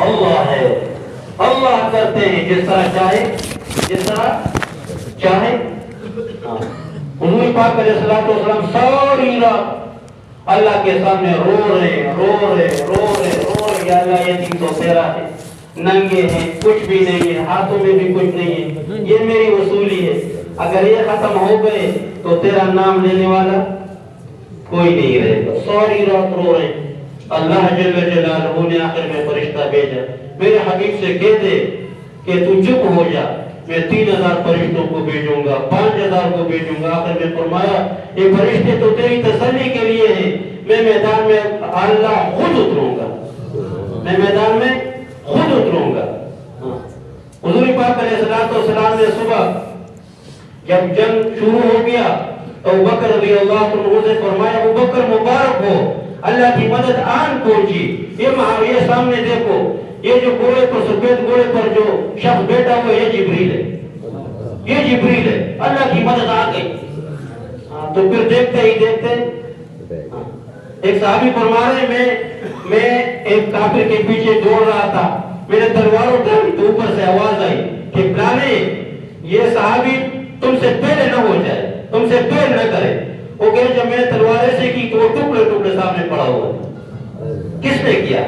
اللہ ہے. اللہ کرتے ہیں جس طرح چاہے، جس طرح چاہے. حضور پاک علیہ السلام ساری رات اللہ کے سامنے رو رہے. یا اللہ یہ دین تو تیرا ہے، ننگے ہیں، کچھ بھی نہیں ہے، ہاتھوں میں بھی کچھ نہیں ہے، یہ میری وصولی ہے. اگر یہ ختم ہو گئے تو تیرا نام لینے والا کوئی نہیں رہے گا. ساری رات رو رہے. اللہ جل جلالہ نے آخر میں فرشتہ بھیجا. میرے حبیب سے کہہ دے کہ تو چپ ہو جا، میں 3000 فرشتوں کو بھیجوں گا، 5000 کو بھیجوں گا. آخر میں فرمایا یہ فرشتے تو تیری تسلی کے لیے ہیں، میں میدان میں اللہ خود اتروں گا، میں میدان میں خود اتروں گا. حضور پاک علیہ السلام نے صبح جب جنگ شروع ہو گیا تو ابوبکر رضی اللہ عنہ سے فرمایا ابوبکر مبارک ہو، اللہ کی مدد آن پہنچی. یہ سامنے دیکھو، یہ جو گھوڑے پر، سفید گھوڑے پر جو شخص بیٹھا ہوا ہے، یہ جبریل ہے، یہ جبریل ہے. اللہ کی مدد آ گئی. تو پھر دیکھتے ہی دیکھتے ایک صحابی فرما رہے میں ایک کافر کے پیچھے دوڑ رہا تھا، میرے تلوار اٹھائی تو اوپر سے آواز آئی کہ فلانے یہ صحابی تم سے پہلے نہ ہو جائے، تم سے پہل نہ کرے. وہ کہے جب میں نے تلوار ایسے کی تو وہ ٹکڑے سامنے پڑا ہوا. کس نے کیا؟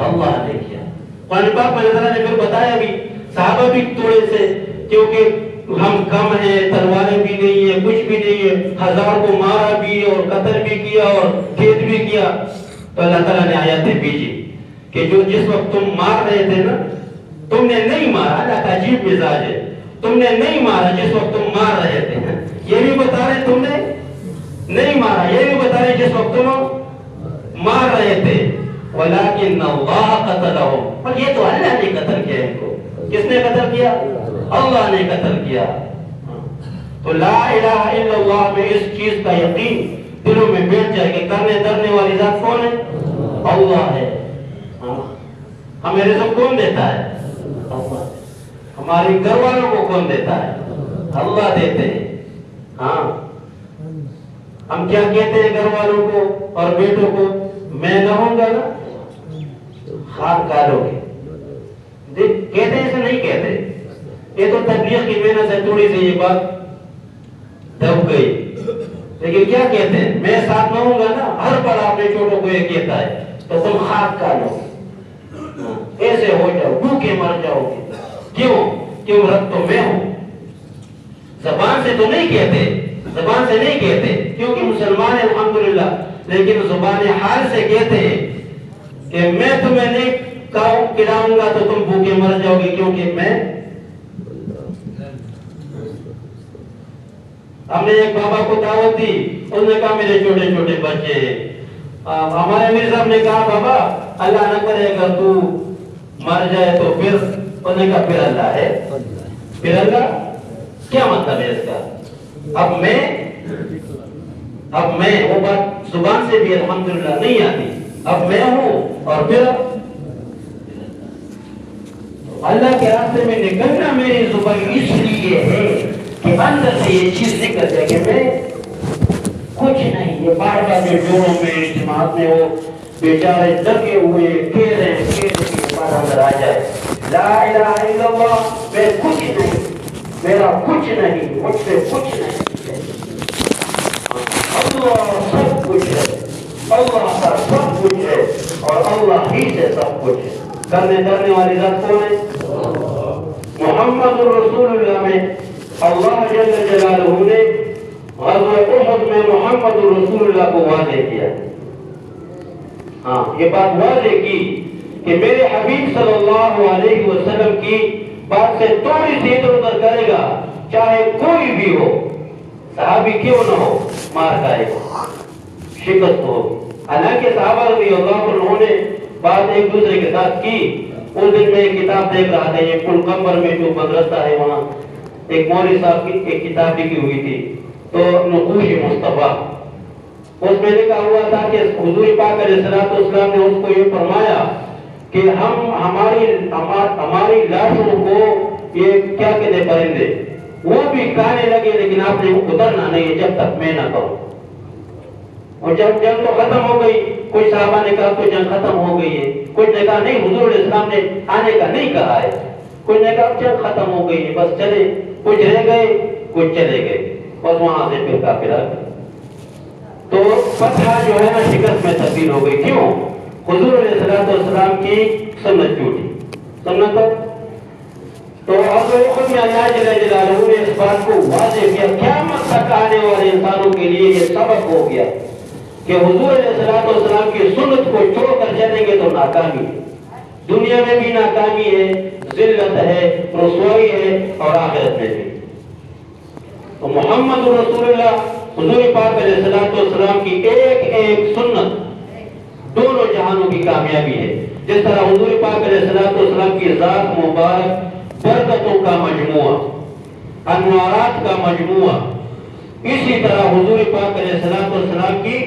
اللہ نے کیا. قرآن پاک میں اللہ نے پھر بتایا بھی صحابہ بھی تھوڑے سے، کیونکہ ہم کم ہیں، تلواریں بھی نہیں ہیں، کچھ بھی نہیں ہے، 1000 کو مارا بھی اور قتل بھی کیا اور قید بھی کیا. تو اللہ تعالیٰ نے آیاتیں بھیجی کہ جو جس وقت تم مار رہے تھے نا، تم نے نہیں مارا. اللہ کا عجیب مزاج ہے، تم نے نہیں مارا جس وقت تم مار رہے تھے. یہ بھی بتا رہے تم نے نہیں مارا، یہ بھی بتا رہے جس وقت تم مار رہے تھے. ولیکن اللہ قتلہم، پر یہ تو اللہ نے قتل کیا ان کو. کس نے قتل کیا؟ اللہ نے قتل کیا. تو لا الہ الا اللہ میں اس چیز کا یقین دلوں میں بیٹھ جائے کہ کرنے درنے والی ذات کون ہے؟ اللہ ہے. ہمیں رزق کون دیتا ہے؟ اللہ. ہماری گھر والوں کو کون دیتا ہے؟ اللہ دیتے ہیں. ہاں ہم کیا کہتے ہیں گھر والوں کو اور بیٹوں کو؟ میں نہ ہوں گا نا خاک کالو گے. کہتے ہیں ایسے نہیں کہتے. یہ تو تبلیغ کی محنت سے تھوڑی سی یہ بات دب گئی. لیکن کیا کہتے ہیں؟ میں ساتھ نہ ہوں گا نا، ہر بڑا اپنے چھوٹوں کو یہ کہتا ہے تو تم خاک کالو گے، ایسے ہو جاؤ، بھوکے مر جاؤ گے. کیوں رب تو میں ہوں. زبان سے تو نہیں کہتے، زبان سے نہیں کہتے کیونکہ مسلمان ہیں الحمدللہ، لیکن زبان حال سے کہتے ہیں کہ میں تمہیں نہیں کھلاؤں گا تو تم بھوکے مر جاؤ گے، کیونکہ میں. ہم نے ایک بابا کو دعوت دی، اس نے کہا میرے چھوٹے چھوٹے بچے ہیں. ہمارے امیر صاحب نے کہا بابا اللہ نہ کرے اگر تو مر جائے تو پھر. اس نے کہا پھر اللہ ہے. پھر اللہ کیا مطلب ہے اس کا؟ اب میں وہ بات زبان سے بھی الحمدللہ نہیں آتی. اب میں ہوں اور پھر اللہ کے راستے میں نکلنا میری زبان اس لیے ہے کہ اندر سے یہ چیز نکل جائے کہ میں کچھ نہیں. یہ بار بار جو جوڑوں میں اجتماعات میں وہ بیچارے لگے ہوئے کہہ رہے ہیں کہ بات اندر آ جائے لا الہ الا اللہ میں کچھ نہیں، میرا کچھ نہیں، مجھ سے کچھ نہیں. اللہ سب کچھ ہے، اللہ کا سب کچھ ہے اور اللہ ہی سے سب کچھ ہے. کرنے کرنے والی ذات کون ہے؟ محمد رسول اللہ میں اللہ جل جلالہ نے غزوہ احد میں محمد رسول اللہ کو واضح کیا. ہاں یہ بات واضح کی کہ میرے حبیب صلی اللہ علیہ وسلم کی بات سے تھوڑی سی ادھر ادھر کرے گا چاہے کوئی بھی ہو، صحابی کیوں نہ ہو، مار کھائے گا، شکست ہو. حالانکہ صحابہ رضی اللہ عنہ نے بات ایک دوسرے کے ساتھ کی. اس دن میں ایک کتاب دیکھ رہا تھا، یہ پلکمبر میں جو مدرسہ ہے وہاں ایک مولوی صاحب کی ایک کتاب لکھی ہوئی تھی تو نقوش مصطفیٰ، اس میں لکھا ہوا تھا کہ حضور پاک علیہ السلام نے اس کو یہ فرمایا کہ ہماری لاشوں کو یہ کیا کہتے ہیں پرندے وہ بھی کھانے لگے لیکن آپ نے اترنا نہیں ہے جب تک میں نہ کروں. اور جب جنگ تو ختم ہو گئی کوئی صحابہ نے کہا کوئی جنگ ختم ہو گئی ہے، کوئی نے کہا نہیں حضور علیہ السلام نے آنے کا نہیں کہا ہے، کوئی نے کہا جنگ ختم ہو گئی ہے بس چلے، کچھ رہ گئے کچھ چلے گئے، بس وہاں سے پھر کافر آ گئے۔ تو فتح جو ہے نا شکست میں تبدیل ہو گئی، کیوں؟ حضور علیہ السلام کی سنت ٹوٹی، سنت۔ تو اب خود اللہ جل جلالہ نے اس بات کو واضح کیا، قیامت تک آنے والے انسانوں کے لیے یہ سبق ہو گیا کہ حضور علیہ السلام کی سنت کو چھوڑ کر چلیں گے تو ناکامی ہے، دنیا میں بھی ناکامی ہے، ذلت ہے، رسوائی ہے، اور آخرت میں بھی۔ تو محمد رسول اللہ حضور پاک علیہ السلام کی ایک ایک سنت دونوں جہانوں کی کامیابی ہے۔ جس طرح حضور پاک علیہ السلام کی ذات مبارک برکتوں کا مجموعہ، انوارات کا مجموعہ، اسی طرح حضور پاک علیہ السلام کی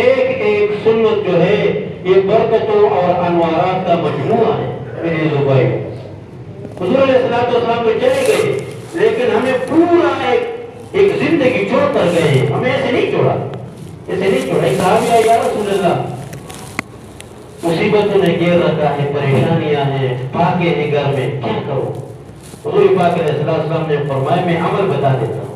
ایک ایک سنت جو ہے یہ برکتوں اور انوارات کا مجموعہ ہے۔ میرے بھائی، حضور علیہ السلام تو چلے گئے لیکن ہمیں پورا ایک زندگی چھوڑ کر گئے ہیں، ہمیں ایسے نہیں چھوڑا، ایسے نہیں چھوڑا۔ ایک صحابی آیا، یا رسول اللہ مصیبتوں نے گھیر رکھا ہے، پریشانیاں ہیں، پاکے ہیں گھر میں، کیا کروں؟ حضور پاک علیہ السلام نے فرمایا میں عمل بتا دیتا ہوں،